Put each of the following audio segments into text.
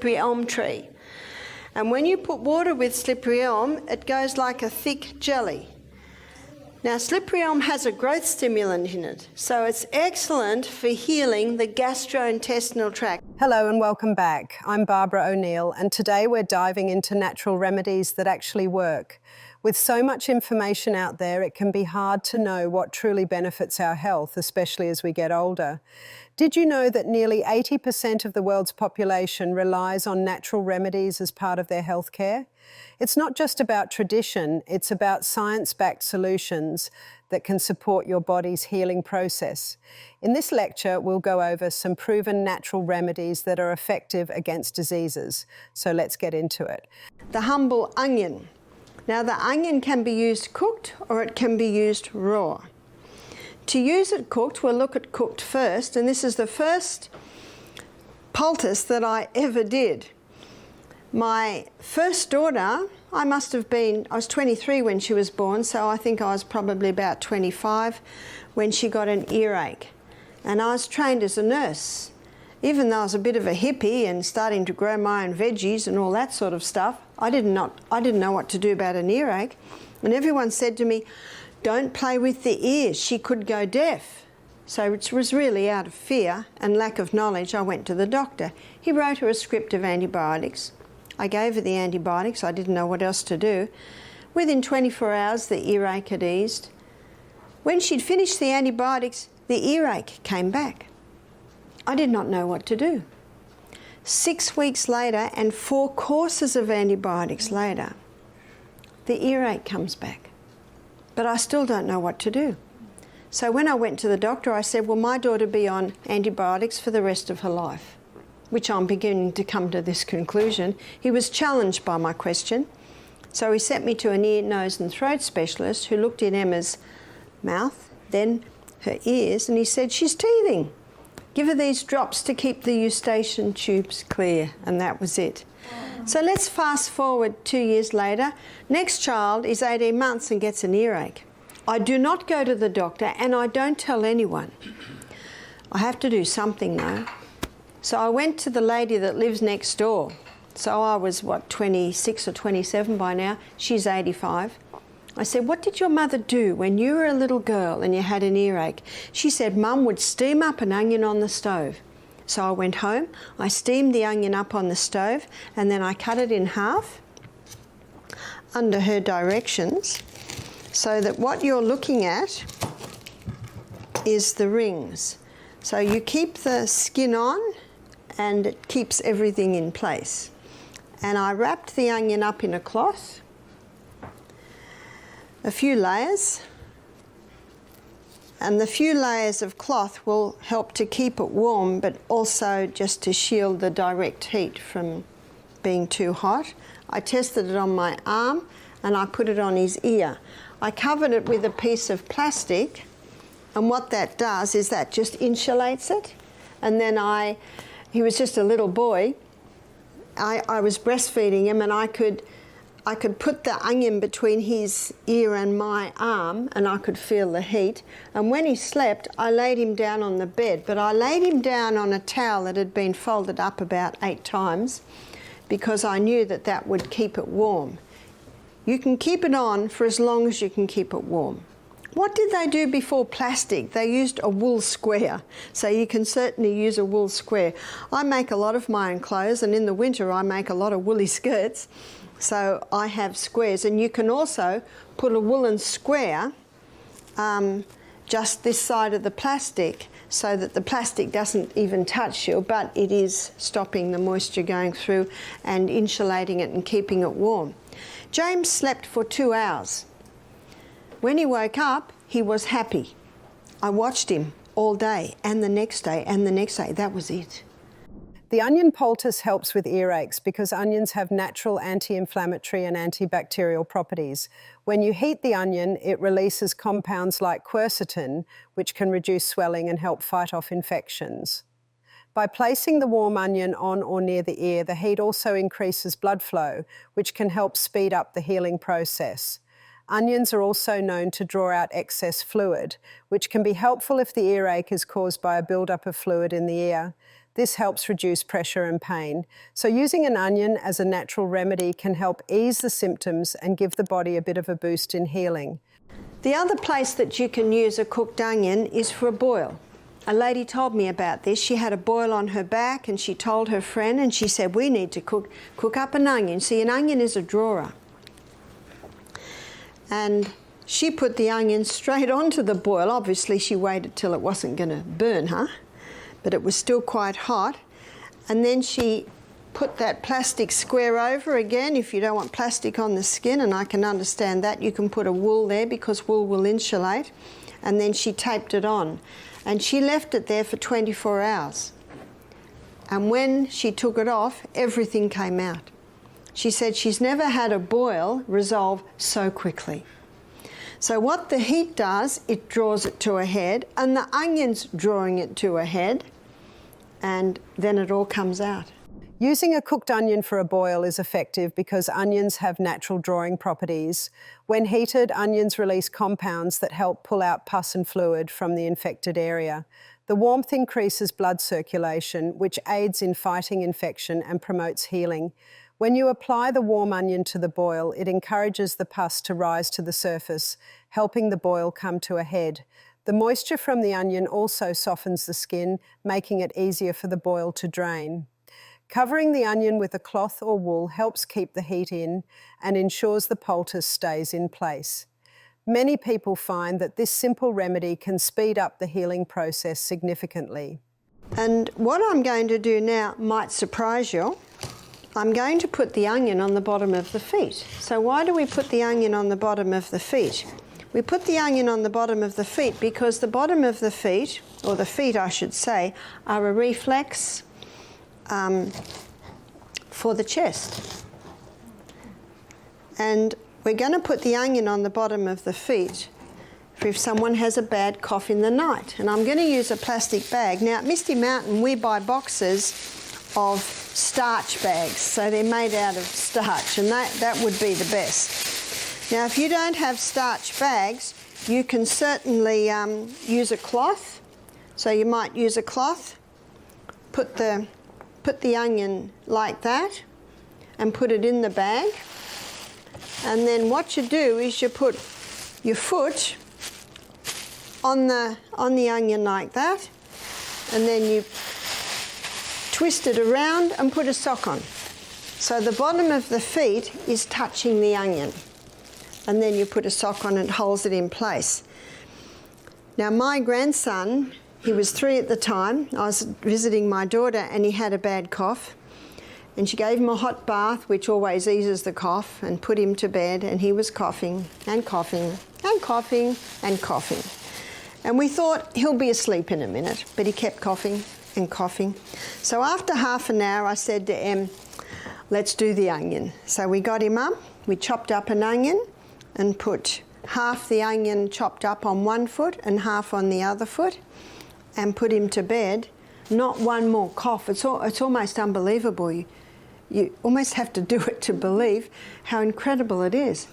slippery elm tree. And when you put water with slippery elm, it goes like a thick jelly. Now, slippery elm has a growth stimulant in it, so it's excellent for healing the gastrointestinal tract. Hello and welcome back. I'm Barbara O'Neill, and today we're diving into natural remedies that actually work. With so much information out there, it can be hard to know what truly benefits our health, especially as we get older. Did you know that nearly 80% of the world's population relies on natural remedies as part of their healthcare? It's not just about tradition, it's about science-backed solutions that can support your body's healing process. In this lecture, we'll go over some proven natural remedies that are effective against diseases. So let's get into it. The humble onion. Now, the onion can be used cooked or it can be used raw. To use it cooked, we'll look at cooked first, and this is the first poultice that I ever did. My first daughter, I was 23 when she was born, so I think I was probably about 25 when she got an earache. And I was trained as a nurse. Even though I was a bit of a hippie and starting to grow my own veggies and all that sort of stuff, I didn't know what to do about an earache. And everyone said to me, don't play with the ears, she could go deaf. So it was really out of fear and lack of knowledge, I went to the doctor. He wrote her a script of antibiotics. I gave her the antibiotics, I didn't know what else to do. Within 24 hours, the earache had eased. When she'd finished the antibiotics, the earache came back. I did not know what to do. 6 weeks later and 4 courses of antibiotics later, the earache comes back. But I still don't know what to do. So when I went to the doctor, I said, will my daughter be on antibiotics for the rest of her life? Which I'm beginning to come to this conclusion. He was challenged by my question. So he sent me to an ear, nose and throat specialist who looked in Emma's mouth, then her ears, and he said, she's teething. Give her these drops to keep the eustachian tubes clear, and that was it. So let's fast forward 2 years later. Next child is 18 months and gets an earache. I do not go to the doctor and I don't tell anyone. I have to do something though. So I went to the lady that lives next door. So I was, 26 or 27 by now. She's 85. I said, what did your mother do when you were a little girl and you had an earache? She said, Mum would steam up an onion on the stove. So I went home, I steamed the onion up on the stove, and then I cut it in half under her directions, so that what you're looking at is the rings. So you keep the skin on and it keeps everything in place. And I wrapped the onion up in a cloth, a few layers, and the few layers of cloth will help to keep it warm, but also just to shield the direct heat from being too hot. I tested it on my arm and I put it on his ear. I covered it with a piece of plastic, and what that does is that just insulates it. And then he was just a little boy, I was breastfeeding him, and I could put the onion between his ear and my arm, and I could feel the heat. And when he slept, I laid him down on the bed, but I laid him down on a towel that had been folded up about 8 times because I knew that that would keep it warm. You can keep it on for as long as you can keep it warm. What did they do before plastic? They used a wool square, so you can certainly use a wool square. I make a lot of my own clothes, and in the winter I make a lot of woolly skirts. So I have squares, and you can also put a woolen square just this side of the plastic so that the plastic doesn't even touch you, but it is stopping the moisture going through and insulating it and keeping it warm. James slept for 2 hours. When he woke up, he was happy. I watched him all day and the next day and the next day. That was it. The onion poultice helps with earaches because onions have natural anti-inflammatory and antibacterial properties. When you heat the onion, it releases compounds like quercetin, which can reduce swelling and help fight off infections. By placing the warm onion on or near the ear, the heat also increases blood flow, which can help speed up the healing process. Onions are also known to draw out excess fluid, which can be helpful if the earache is caused by a buildup of fluid in the ear. This helps reduce pressure and pain. So using an onion as a natural remedy can help ease the symptoms and give the body a bit of a boost in healing. The other place that you can use a cooked onion is for a boil. A lady told me about this. She had a boil on her back and she told her friend, and she said, we need to cook up an onion. See, an onion is a drawer. And she put the onion straight onto the boil. Obviously she waited till it wasn't going to burn her, but it was still quite hot. And then she put that plastic square over again. If you don't want plastic on the skin, and I can understand that, you can put a wool there because wool will insulate. And then she taped it on. And she left it there for 24 hours. And when she took it off, everything came out. She said she's never had a boil resolve so quickly. So what the heat does, it draws it to a head, and the onion's drawing it to a head, and then it all comes out. Using a cooked onion for a boil is effective because onions have natural drawing properties. When heated, onions release compounds that help pull out pus and fluid from the infected area. The warmth increases blood circulation, which aids in fighting infection and promotes healing. When you apply the warm onion to the boil, it encourages the pus to rise to the surface, helping the boil come to a head. The moisture from the onion also softens the skin, making it easier for the boil to drain. Covering the onion with a cloth or wool helps keep the heat in and ensures the poultice stays in place. Many people find that this simple remedy can speed up the healing process significantly. And what I'm going to do now might surprise you. I'm going to put the onion on the bottom of the feet. So why do we put the onion on the bottom of the feet? We put the onion on the bottom of the feet because the bottom of the feet, or the feet I should say, are a reflex for the chest. And we're going to put the onion on the bottom of the feet for if someone has a bad cough in the night. And I'm going to use a plastic bag. Now at Misty Mountain we buy boxes of starch bags, so they're made out of starch, and that would be the best. Now if you don't have starch bags, you can certainly use a cloth. So you might use a cloth, put the onion like that and put it in the bag, and then what you do is you put your foot on the onion like that, and then you twist it around and put a sock on. So the bottom of the feet is touching the onion, and then you put a sock on and it holds it in place. Now my grandson, he was 3 at the time, I was visiting my daughter and he had a bad cough, and she gave him a hot bath, which always eases the cough, and put him to bed, and he was coughing and coughing and coughing and coughing. And we thought he'll be asleep in a minute, but he kept coughing and coughing. So after half an hour I said to Em, let's do the onion. So we got him up, we chopped up an onion and put half the onion chopped up on one foot and half on the other foot, and put him to bed. Not one more cough. It's almost unbelievable. You almost have to do it to believe how incredible it is.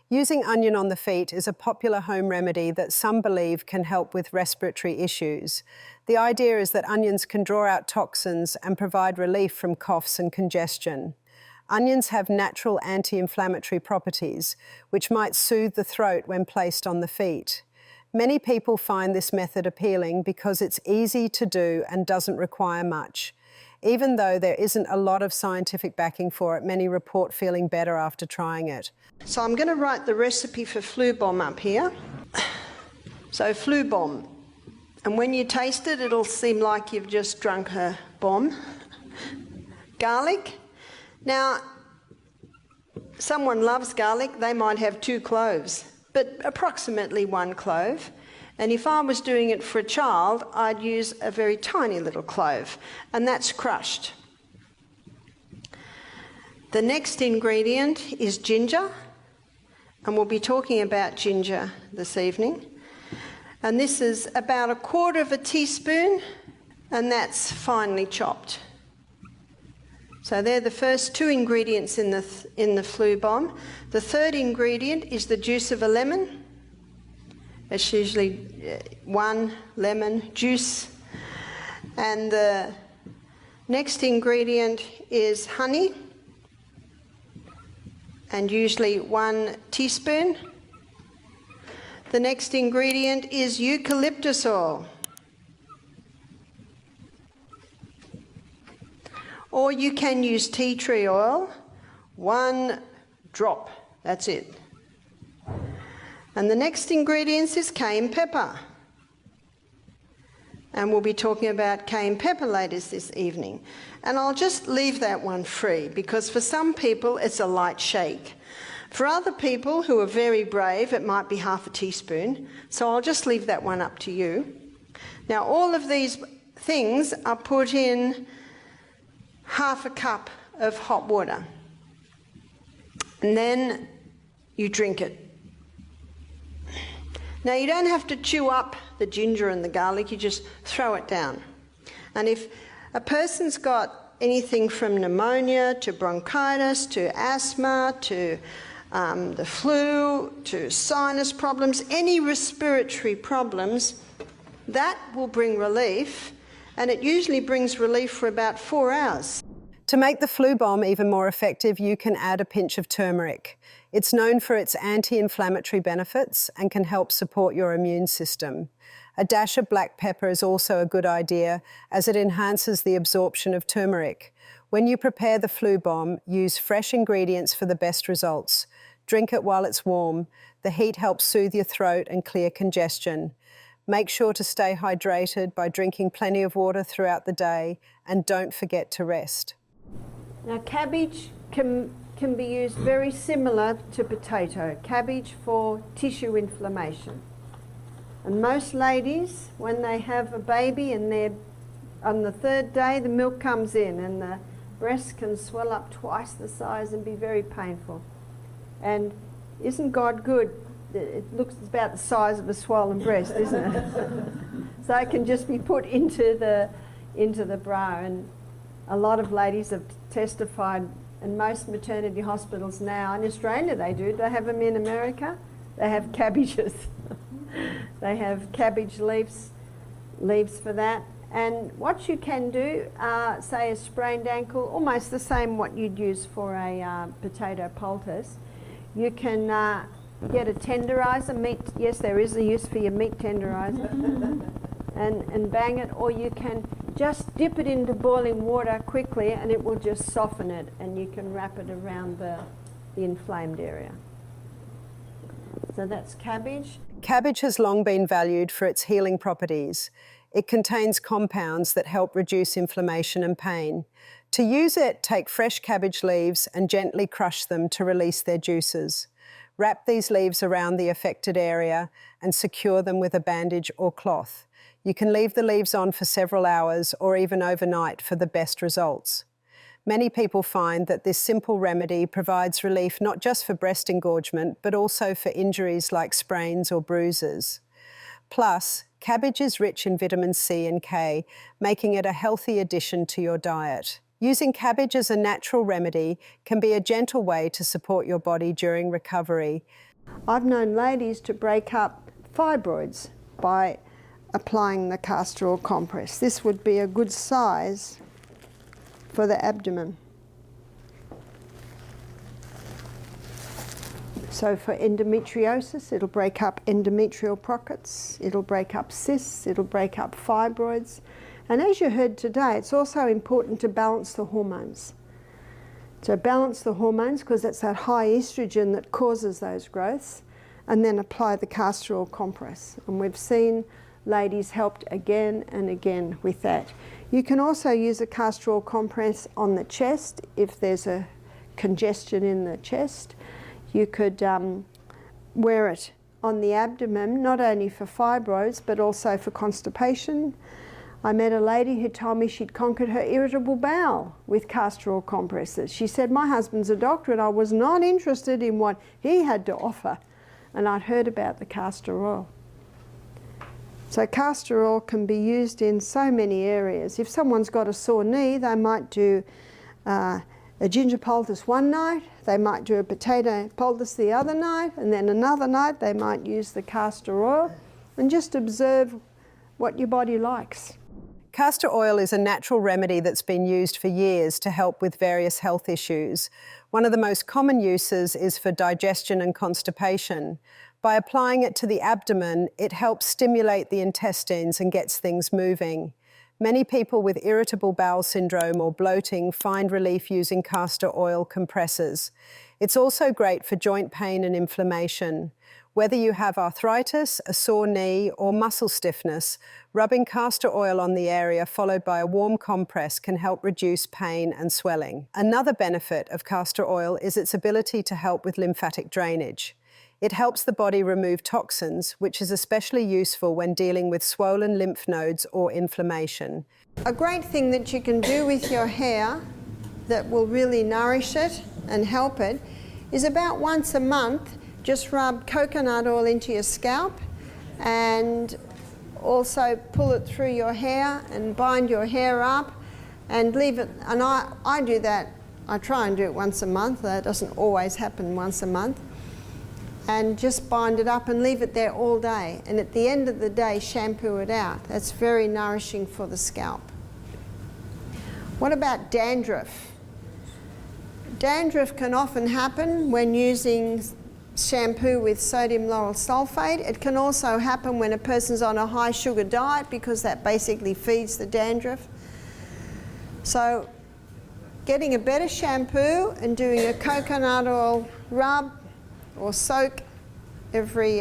Using onion on the feet is a popular home remedy that some believe can help with respiratory issues. The idea is that onions can draw out toxins and provide relief from coughs and congestion. Onions have natural anti-inflammatory properties, which might soothe the throat when placed on the feet. Many people find this method appealing because it's easy to do and doesn't require much. Even though there isn't a lot of scientific backing for it, many report feeling better after trying it. So I'm going to write the recipe for flu bomb up here. So flu bomb. And when you taste it, it'll seem like you've just drunk a bomb. Garlic. Now, someone loves garlic, they might have 2 cloves, but approximately 1 clove. And if I was doing it for a child, I'd use a very tiny little clove, and that's crushed. The next ingredient is ginger, and we'll be talking about ginger this evening. And this is about 1/4 teaspoon, and that's finely chopped. So they're the first 2 ingredients in the flu bomb. The third ingredient is the juice of a lemon. It's usually 1 lemon juice. And the Next ingredient is honey, and usually 1 teaspoon. The next ingredient is eucalyptus oil. Or you can use tea tree oil, 1 drop, that's it. And the next ingredient is cayenne pepper. And we'll be talking about cayenne pepper later this evening. And I'll just leave that one free because for some people it's a light shake. For other people who are very brave, it might be half a teaspoon. So I'll just leave that one up to you. Now all of these things are put in half a cup of hot water. And then you drink it. Now you don't have to chew up the ginger and the garlic, you just throw it down. And if a person's got anything from pneumonia to bronchitis to asthma to the flu to sinus problems, any respiratory problems, that will bring relief, and it usually brings relief for about 4 hours. To make the flu bomb even more effective, you can add a pinch of turmeric. It's known for its anti-inflammatory benefits and can help support your immune system. A dash of black pepper is also a good idea as it enhances the absorption of turmeric. When you prepare the flu bomb, use fresh ingredients for the best results. Drink it while it's warm. The heat helps soothe your throat and clear congestion. Make sure to stay hydrated by drinking plenty of water throughout the day, and don't forget to rest. Now cabbage can be used very similar to potato. Cabbage for tissue inflammation. And most ladies, when they have a baby and they're on the 3rd day, the milk comes in and the breasts can swell up twice the size and be very painful. And isn't God good? It looks about the size of a swollen breast, isn't it? So it can just be put into the bra, and a lot of ladies have testified, and most maternity hospitals now, in Australia they have them in America, they have cabbages. They have cabbage leaves for that. And what you can do, say a sprained ankle, almost the same what you'd use for a potato poultice, you can get a tenderizer, meat, yes there is a use for your meat tenderizer, and bang it, or you can just dip it into boiling water quickly and it will just soften it, and you can wrap it around the inflamed area. So that's cabbage. Cabbage has long been valued for its healing properties. It contains compounds that help reduce inflammation and pain. To use it, take fresh cabbage leaves and gently crush them to release their juices. Wrap these leaves around the affected area and secure them with a bandage or cloth. You can leave the leaves on for several hours or even overnight for the best results. Many people find that this simple remedy provides relief not just for breast engorgement, but also for injuries like sprains or bruises. Plus, cabbage is rich in vitamin C and K, making it a healthy addition to your diet. Using cabbage as a natural remedy can be a gentle way to support your body during recovery. I've known ladies to break up fibroids by applying the castor oil compress. This would be a good size for the abdomen. So for endometriosis, it'll break up endometrial pockets, it'll break up cysts, it'll break up fibroids. And as you heard today, it's also important to balance the hormones. So balance the hormones, because that's that high estrogen that causes those growths, and then apply the castor oil compress. And we've seen ladies helped again and again with that. You can also use a castor oil compress on the chest if there's a congestion in the chest. You could wear it on the abdomen, not only for fibroids but also for constipation. I met a lady who told me she'd conquered her irritable bowel with castor oil compresses. She said, my husband's a doctor and I was not interested in what he had to offer. And I'd heard about the castor oil. So castor oil can be used in so many areas. If someone's got a sore knee, they might do a ginger poultice one night, they might do a potato poultice the other night, and then another night they might use the castor oil, and just observe what your body likes. Castor oil is a natural remedy that's been used for years to help with various health issues. One of the most common uses is for digestion and constipation. By applying it to the abdomen, it helps stimulate the intestines and gets things moving. Many people with irritable bowel syndrome or bloating find relief using castor oil compressors. It's also great for joint pain and inflammation. Whether you have arthritis, a sore knee, or muscle stiffness, rubbing castor oil on the area followed by a warm compress can help reduce pain and swelling. Another benefit of castor oil is its ability to help with lymphatic drainage. It helps the body remove toxins, which is especially useful when dealing with swollen lymph nodes or inflammation. A great thing that you can do with your hair that will really nourish it and help it is about once a month, just rub coconut oil into your scalp and also pull it through your hair and bind your hair up and leave it. And I do that, I try and do it once a month. That doesn't always happen once a month. And just bind it up and leave it there all day. And at the end of the day, shampoo it out. That's very nourishing for the scalp. What about dandruff? Dandruff can often happen when using shampoo with sodium lauryl sulfate. It can also happen when a person's on a high sugar diet because that basically feeds the dandruff. So getting a better shampoo and doing a coconut oil rub or soak every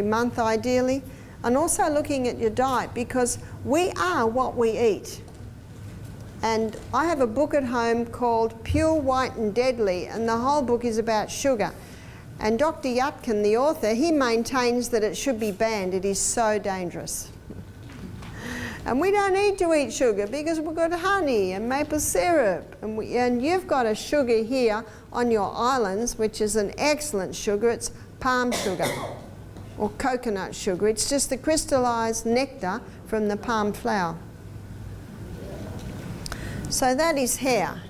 month ideally, and also looking at your diet because we are what we eat. And I have a book at home called Pure, White and Deadly, and the whole book is about sugar. And Dr. Yatkin, the author, he maintains that it should be banned. It is so dangerous. And we don't need to eat sugar because we've got honey and maple syrup. And you've got a sugar here on your islands, which is an excellent sugar. It's palm sugar or coconut sugar. It's just the crystallized nectar from the palm flower. So that is hair.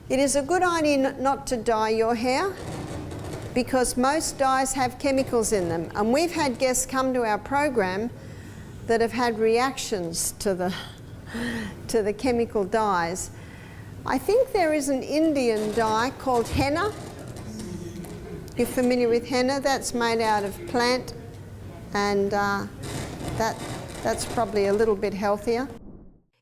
It is a good idea not to dye your hair because most dyes have chemicals in them. And we've had guests come to our program that have had reactions to the chemical dyes. I think there is an Indian dye called henna. You're familiar with henna? That's made out of plant, and that's probably a little bit healthier.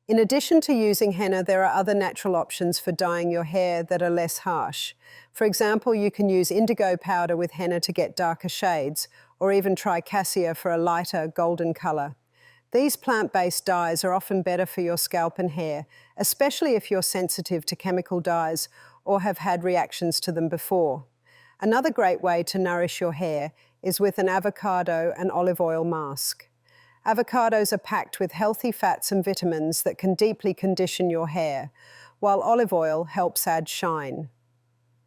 In addition to using henna, there are other natural options for dyeing your hair that are less harsh. For example, you can use indigo powder with henna to get darker shades, or even try cassia for a lighter golden colour. These plant-based dyes are often better for your scalp and hair, especially if you're sensitive to chemical dyes or have had reactions to them before. Another great way to nourish your hair is with an avocado and olive oil mask. Avocados are packed with healthy fats and vitamins that can deeply condition your hair, while olive oil helps add shine.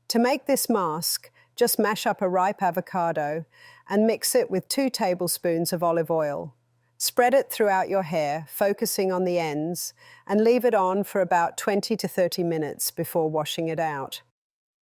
To make this mask, just mash up a ripe avocado and mix it with 2 tablespoons of olive oil. Spread it throughout your hair, focusing on the ends, and leave it on for about 20 to 30 minutes before washing it out.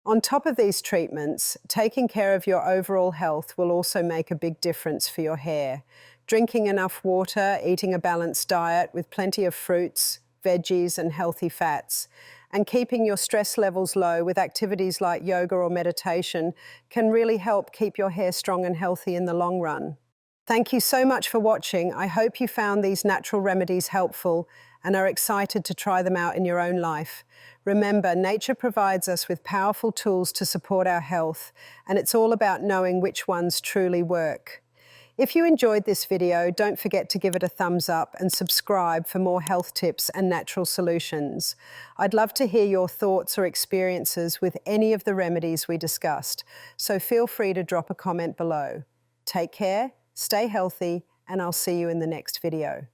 On top of these treatments, taking care of your overall health will also make a big difference for your hair. Drinking enough water, eating a balanced diet with plenty of fruits, veggies, and healthy fats, and keeping your stress levels low with activities like yoga or meditation can really help keep your hair strong and healthy in the long run. Thank you so much for watching. I hope you found these natural remedies helpful and are excited to try them out in your own life. Remember, nature provides us with powerful tools to support our health, and it's all about knowing which ones truly work. If you enjoyed this video, don't forget to give it a thumbs up and subscribe for more health tips and natural solutions. I'd love to hear your thoughts or experiences with any of the remedies we discussed, so feel free to drop a comment below. Take care, stay healthy, and I'll see you in the next video.